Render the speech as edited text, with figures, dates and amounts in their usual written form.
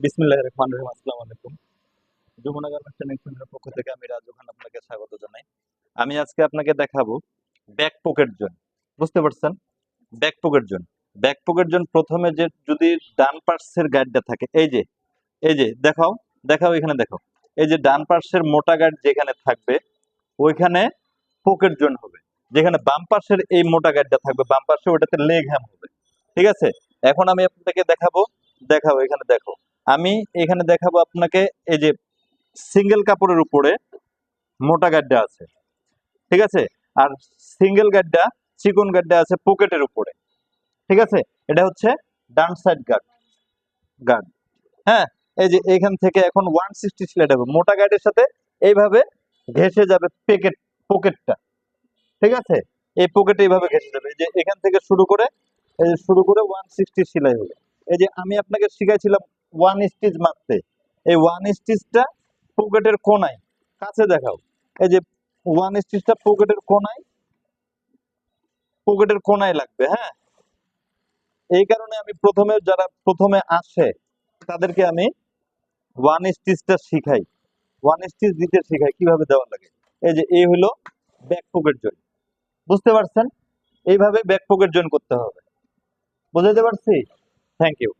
বিসমিল্লাহির রহমানির রহিম। আসসালামু আলাইকুম। যমুনা গার্মেন্টস ট্রেনিং সেন্টারের পক্ষ থেকে আমি রাজু খান আপনাকে স্বাগত জানাই। আমি আজকে আপনাকে দেখাবো ব্যাক পকেট জোন। বুঝতে পারছেন? Back pocket zone. Back pocket zone প্রথমে যে যদি ডান পার্শ্বের গার্ডটা থাকে, এই যে দেখাও, দেখাও এখানে দেখাও। এই যে ডান পার্শ্বের মোটা গার্ড যেখানে থাকবে ওইখানে পকেট জোন হবে। যেখানে বাম পার্শ্বের এই মোটা গার্ডটা থাকবে বাম পার্শ্বে ওটাতে লেগ হ্যাম হবে। ঠিক আছে? এখন আমি আপনাকে দেখাবো, দেখাও এখানে দেখো। আমি এখানে দেখাবো আপনাকে এই যে সিঙ্গেল কাপড়ের উপরে মোটা গাড্ডা আছে, ঠিক আছে? আর সিঙ্গেল গাড্ডা চিকন গাড্ডা আছে পকেটের উপরে, ঠিক আছে? এটা হচ্ছে ডান সাইড গার্ড গার্ড হ্যাঁ। এই যে এখান থেকে এখন 160 সিলেট হবে মোটা গার্ডের সাথে এইভাবে ঘেঁষে যাবে পকেটটা, ঠিক আছে? এই পকেটে এইভাবে ঘেঁষে যাবে। এই যে এখান থেকে শুরু করে 160 সেলাই হবে। এই যে আমি আপনাকে শিখাইছিলাম ওয়ান স্টিচ মারতে, এই ওয়ান স্টিচটা পকেটের কোনায়, কাছে দেখাও। এই যে ওয়ান স্টিচটা পকেটের কোনায় লাগবে, হ্যাঁ। এই কারণে আমি যারা প্রথমে আসে তাদেরকে আমি ওয়ান স্টিচটা শিখাই, ওয়ান স্টিচ দিতে শিখাই কিভাবে দেওয়া লাগে। এই যে এই হলো ব্যাক পকেট জয়েন। বুঝতে পারছেন? এইভাবে ব্যাক পকেট জয়েন করতে হবে। বুঝাতে পারছি? Thank you.